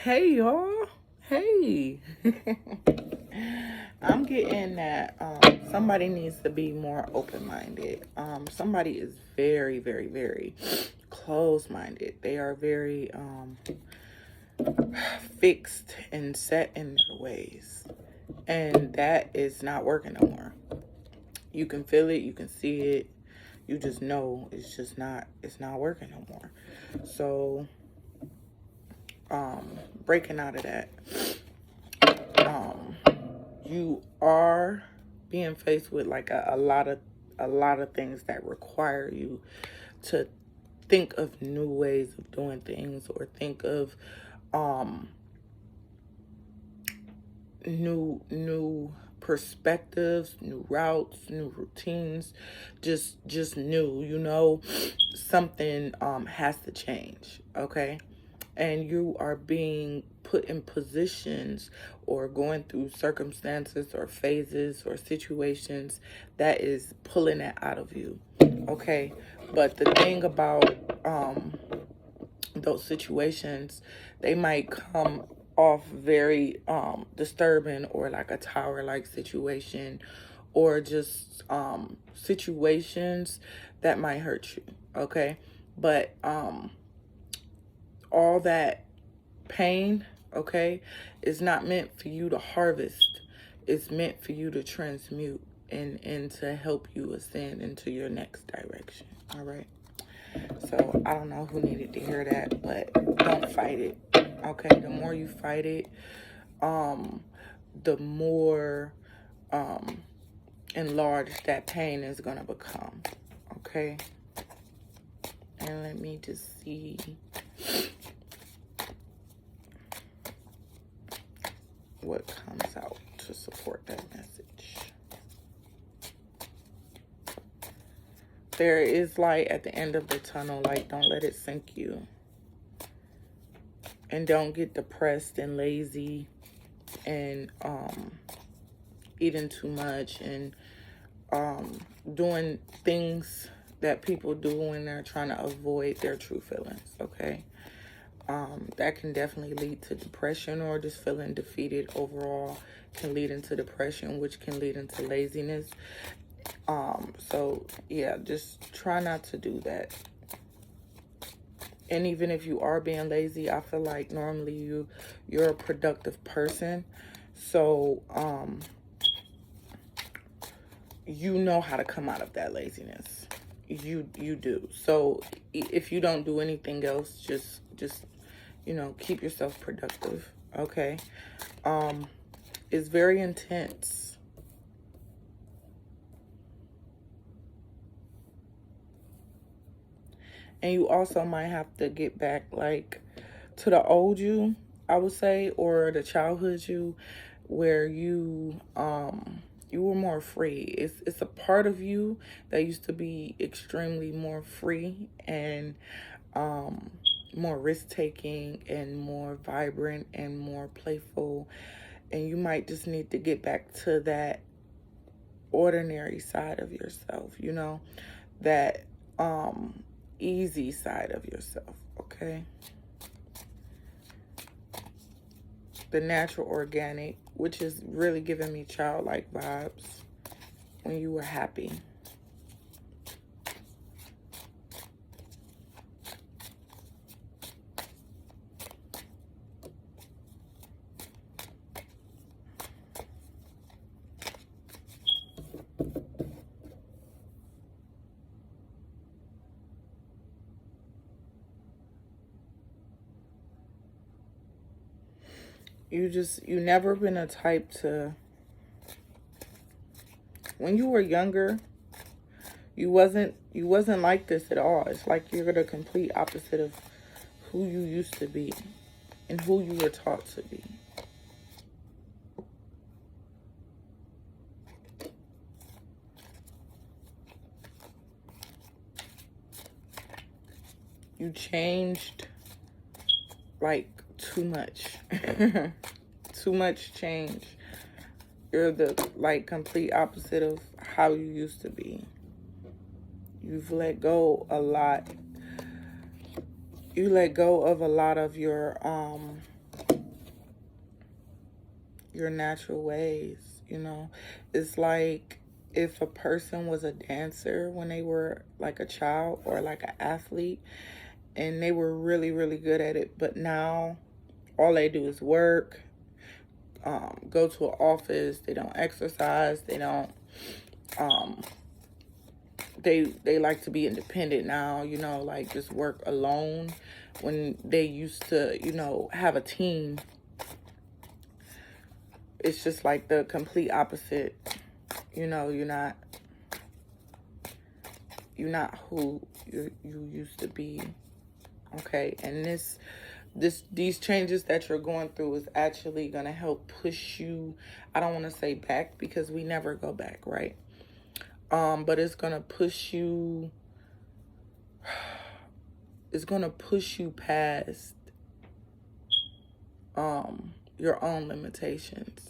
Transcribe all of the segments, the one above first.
Hey y'all. Hey. I'm getting that somebody needs to be more open-minded. Somebody is very, very, very close-minded. They are very fixed and set in their ways. And that is not working no more. You can feel it, you can see it. You just know it's not working no more. So breaking out of that. Um you are being faced with like a lot of things that require you to think of new ways of doing things, or think of um new perspectives, new routes, new routines, just new, something has to change, okay? And you are being put in positions or going through circumstances or phases or situations that is pulling it out of you, okay? But the thing about those situations, they might come off very disturbing, or like a tower like situation, or just situations that might hurt you, okay? But all that pain, okay, is not meant for you to harvest. It's meant for you to transmute and to help you ascend into your next direction. All right. So I don't know who needed to hear that, but don't fight it. Okay. The more you fight it, the more enlarged that pain is gonna become. Okay. And let me just see what comes out to support that message. There is light at the end of the tunnel. Like, don't let it sink you. And don't get depressed and lazy and eating too much and doing things that people do when they're trying to avoid their true feelings, okay? That can definitely lead to depression, or just feeling defeated overall can lead into depression, which can lead into laziness. So yeah, just try not to do that. And even if you are being lazy, I feel like normally you're a productive person. So you know how to come out of that laziness. You do. So if you don't do anything else, just keep yourself productive, okay? It's very intense. And you also might have to get back, like, to the old you, I would say, or the childhood you, where you were more free. It's a part of you that used to be extremely more free and more risk taking and more vibrant and more playful. And you might just need to get back to that ordinary side of yourself, that easy side of yourself, okay? The natural organic, which is really giving me childlike vibes when you were happy. You never been a type to, when you were younger, you wasn't like this at all. It's like you're the complete opposite of who you used to be and who you were taught to be. You changed like too much. Too much change. You're the like complete opposite of how you used to be. You've let go a lot. You let go of a lot of your your natural ways, you know. It's like if a person was a dancer when they were like a child or like an athlete and they were really, really good at it, but now all they do is work, go to an office, they don't exercise, they don't, um, they like to be independent now, you know, like just work alone when they used to, you know, have a team. It's just like the complete opposite. You know, you're not who you used to be. Okay, and these changes that you're going through is actually going to help push you. I don't want to say back because we never go back, right? But it's going to push you. It's going to push you past your own limitations.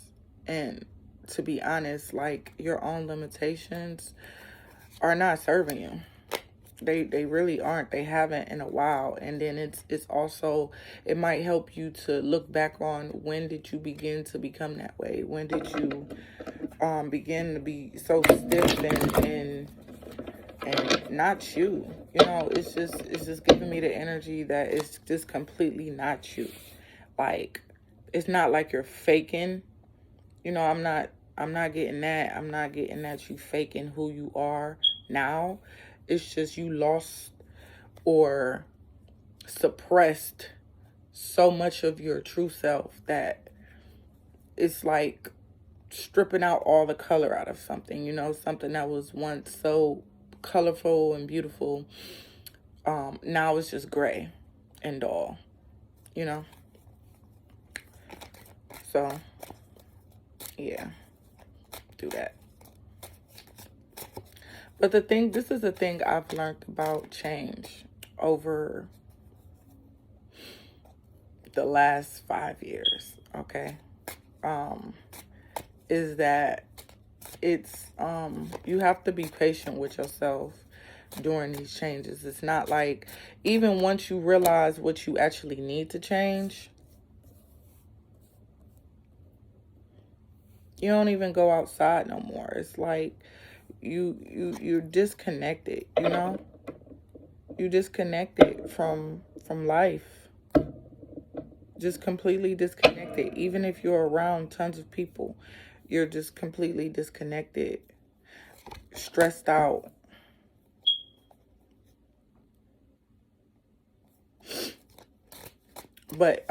And to be honest, like, your own limitations are not serving you. They really aren't. They haven't in a while. And then it's also, it might help you to look back on, when did you begin to become that way? When did you begin to be so stiff and not you? You know, it's just giving me the energy that it's just completely not you. Like, it's not like you're faking. You know, I'm not getting that. I'm not getting that you faking who you are now. It's just you lost or suppressed so much of your true self that it's like stripping out all the color out of something, you know, something that was once so colorful and beautiful. Now it's just gray and dull, you know. So yeah, do that. But this is the thing I've learned about change over the last 5 years, okay? Is that it's, you have to be patient with yourself during these changes. It's not like, even once you realize what you actually need to change, you don't even go outside no more. It's like you're disconnected, you know? You disconnected from life. Just completely disconnected. Even if you're around tons of people, you're just completely disconnected, stressed out. But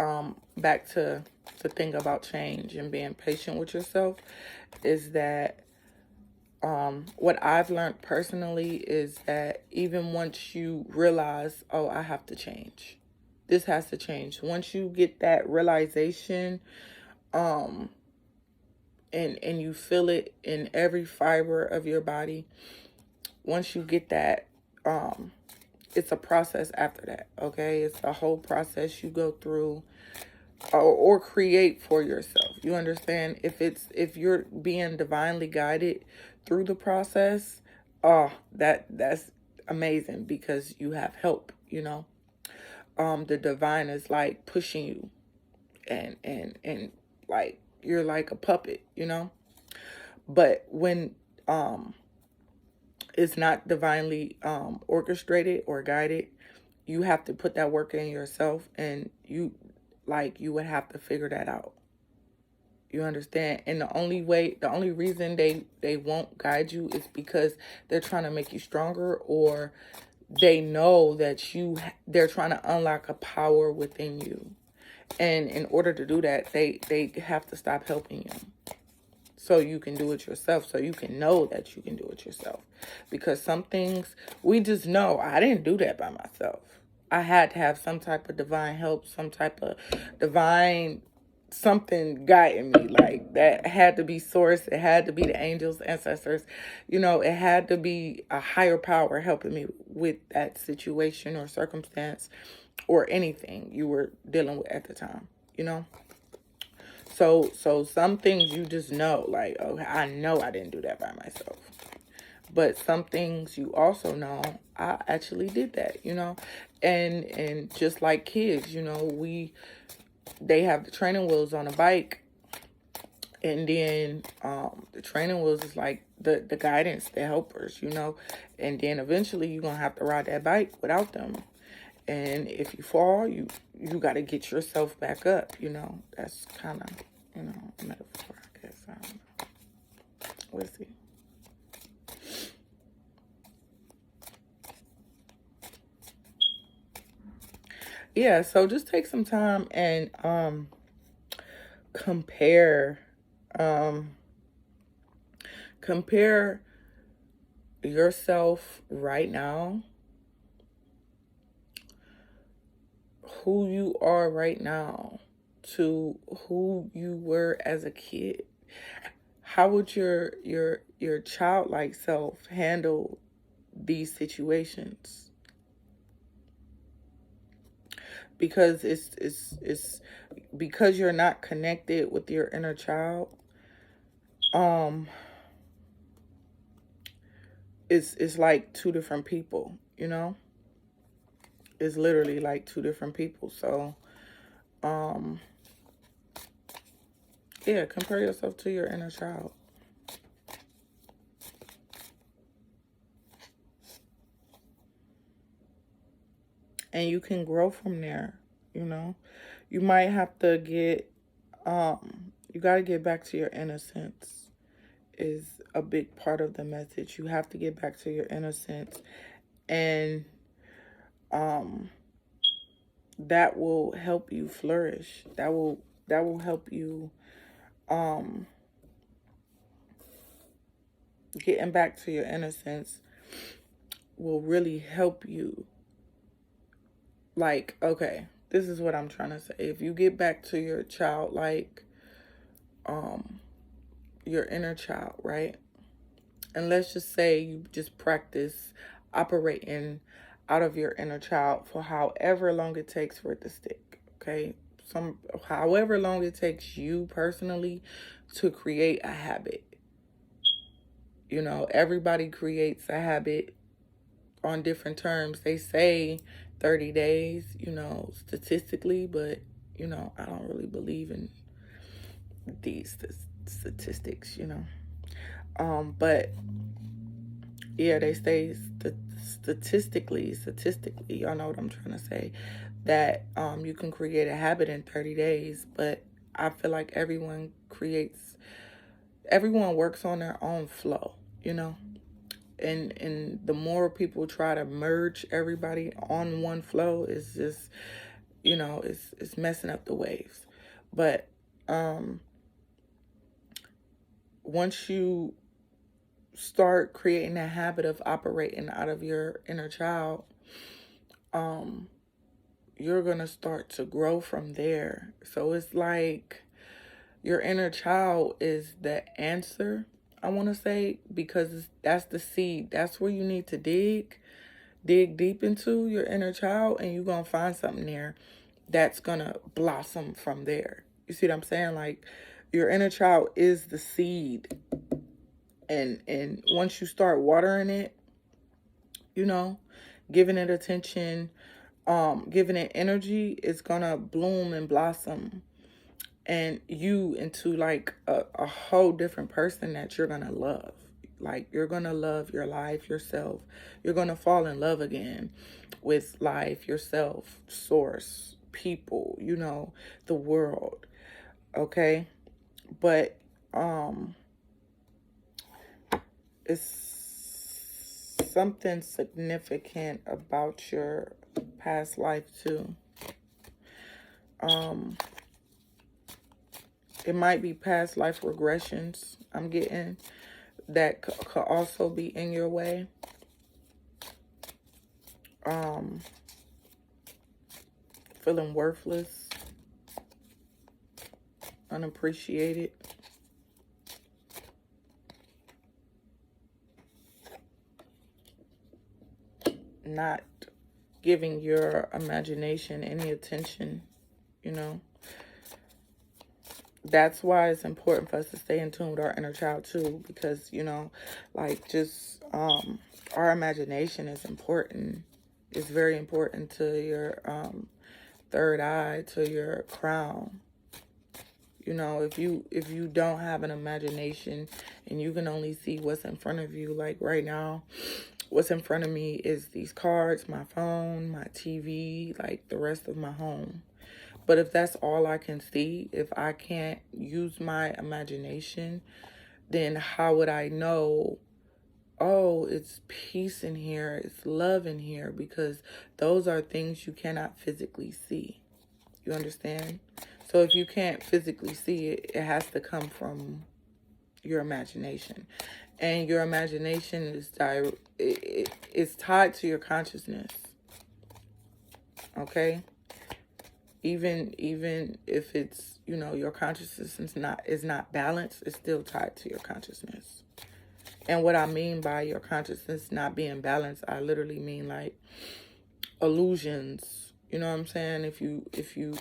back to the thing about change and being patient with yourself is that what I've learned personally is that even once you realize, oh, I have to change, this has to change. Once you get that realization, and you feel it in every fiber of your body, once you get that, it's a process after that, okay? It's a whole process you go through, or create for yourself. You understand? If you're being divinely guided through the process, that's amazing, because you have help, you know. The divine is like pushing you, and like you're like a puppet, you know. But when it's not divinely orchestrated or guided, you have to put that work in yourself, and you would have to figure that out. You understand? And the only reason they won't guide you is because they're trying to make you stronger, or they know that they're trying to unlock a power within you. And in order to do that, they have to stop helping you, so you can do it yourself, so you can know that you can do it yourself. Because some things, we just know, I didn't do that by myself. I had to have some type of divine help, some type of divine something guiding me. Like, that had to be source. It had to be the angels, ancestors. You know, it had to be a higher power helping me with that situation or circumstance or anything you were dealing with at the time, you know. So some things you just know, like, oh, I know I didn't do that by myself. But some things you also know, I actually did that, you know. And just like kids, you know, they have the training wheels on a bike, And then the training wheels is like the guidance, the helpers, you know. And then eventually you're going to have to ride that bike without them. And if you fall, you got to get yourself back up, you know. That's kind of, you know, a metaphor, I guess. I don't know. We'll see. Yeah, so just take some time and compare um compare yourself right now, who you are right now, to who you were as a kid. How would your childlike self handle these situations? Because it's because you're not connected with your inner child. um it's like two different people, you know. It's literally like two different people. So um yeah, compare yourself to your inner child. And you can grow from there, you know. You might have to get you got to get back to your innocence is a big part of the message. You have to get back to your innocence, and um that will help you flourish. That will help you um getting back to your innocence will really help you. Like, okay, this is what I'm trying to say. If you get back to your childlike um your inner child, right? And let's just say you just practice operating out of your inner child for however long it takes for it to stick. Okay. However long it takes you personally to create a habit. You know, everybody creates a habit on different terms. They say 30 days, you know, statistically, but you know, I don't really believe in these statistics, you know. But yeah, they say statistically, y'all know what I'm trying to say, that you can create a habit in 30 days. But I feel like everyone works on their own flow, you know. And the more people try to merge everybody on one flow, is just, you know, it's messing up the waves. But once you start creating a habit of operating out of your inner child, you're gonna start to grow from there. So it's like your inner child is the answer, I want to say, because that's the seed. That's where you need to dig deep into your inner child, and you're gonna find something there that's gonna blossom from there. You see what I'm saying? Like, your inner child is the seed, and once you start watering it, you know, giving it attention, giving it energy, it's gonna bloom and blossom, and you into like a whole different person that you're gonna love. Like, you're gonna love your life, yourself. You're gonna fall in love again with life, yourself, source, people, you know, the world. Okay. But it's something significant about your past life too. It might be past life regressions I'm getting that could also be in your way. Feeling worthless, unappreciated. Not giving your imagination any attention, you know. That's why it's important for us to stay in tune with our inner child too, because, you know, like, just our imagination is important. It's very important to your third eye, to your crown, You know, if you don't have an imagination and you can only see what's in front of you, like right now, what's in front of me is these cards, my phone, my TV, like the rest of my home. But if that's all I can see, if I can't use my imagination, then how would I know, oh, it's peace in here, it's love in here? Because those are things you cannot physically see. You understand? So if you can't physically see it, it has to come from your imagination. And your imagination is tied to your consciousness. Okay? Even if it's, you know, your consciousness is not balanced, it's still tied to your consciousness. And what I mean by your consciousness not being balanced, I literally mean like illusions. You know what I'm saying? If you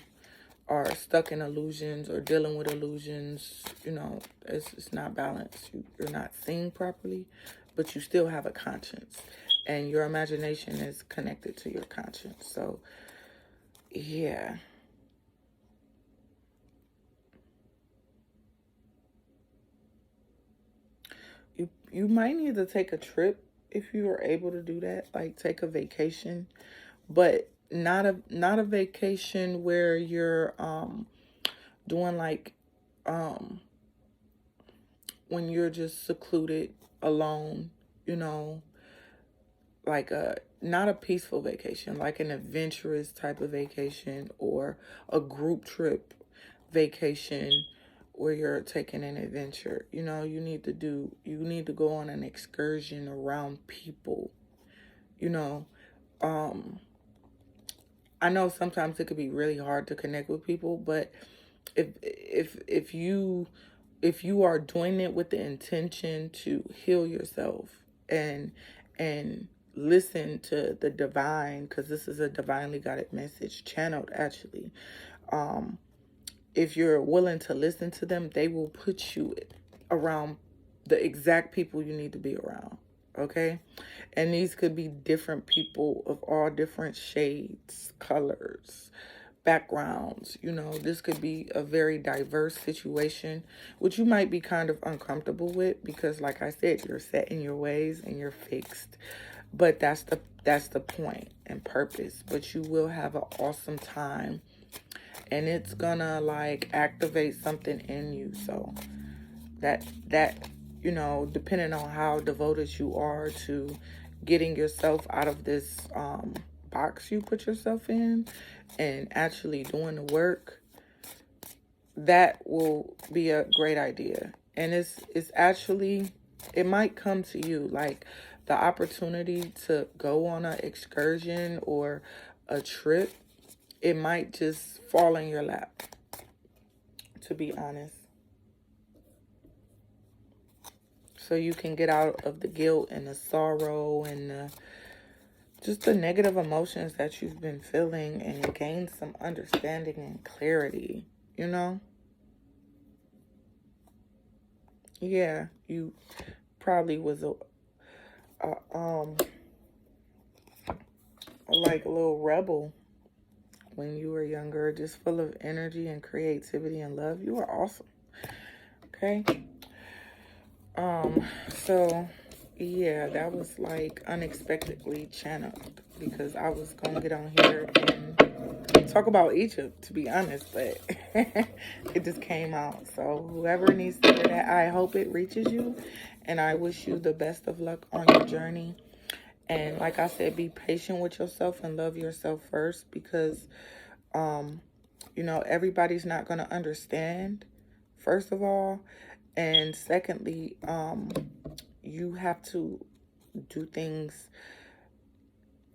are stuck in illusions or dealing with illusions, you know, it's not balanced. You're not seeing properly, but you still have a conscience. And your imagination is connected to your conscience. So, yeah. You might need to take a trip if you are able to do that, like take a vacation, but not a vacation where you're doing like when you're just secluded alone, you know, like not a peaceful vacation, like an adventurous type of vacation or a group trip vacation where you're taking an adventure. You know, you need to go on an excursion around people. You know, I know sometimes it could be really hard to connect with people, but if you are doing it with the intention to heal yourself and listen to the divine, because this is a divinely guided message channeled actually, if you're willing to listen to them, they will put you around the exact people you need to be around. Okay? And these could be different people of all different shades, colors, backgrounds. You know, this could be a very diverse situation, which you might be kind of uncomfortable with because, like I said, you're set in your ways and you're fixed. But that's the point and purpose. But you will have an awesome time, and it's gonna like activate something in you. So that you know, depending on how devoted you are to getting yourself out of this box you put yourself in and actually doing the work, that will be a great idea. And it's actually, it might come to you, like the opportunity to go on an excursion or a trip. It might just fall in your lap, to be honest. So you can get out of the guilt and the sorrow and just the negative emotions that you've been feeling and gain some understanding and clarity, you know? Yeah, you probably was like a little rebel when you were younger, just full of energy and creativity and love. You were awesome. Okay? So yeah, that was like unexpectedly channeled because I was gonna get on here and talk about Egypt, to be honest, but it just came out. So whoever needs to hear that, I hope it reaches you, and I wish you the best of luck on your journey. And like I said, be patient with yourself and love yourself first, because you know, everybody's not gonna understand, first of all. And secondly, you have to do things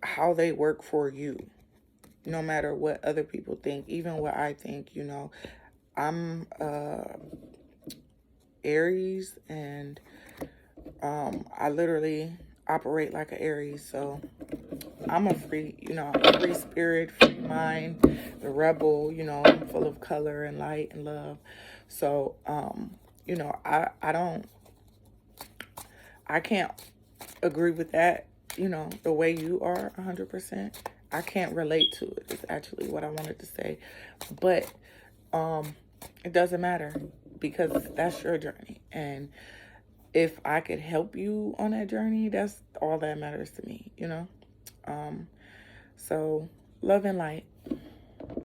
how they work for you, no matter what other people think, even what I think. You know, I'm Aries, and I literally operate like an Aries, so I'm a free, you know, free spirit, free mind, the rebel. You know, I'm full of color and light and love. So you know, I can't agree with that, you know, the way you are 100%. I can't relate to it, is actually what I wanted to say. But It doesn't matter, because that's your journey. And if I could help you on that journey, that's all that matters to me, you know? So, love and light.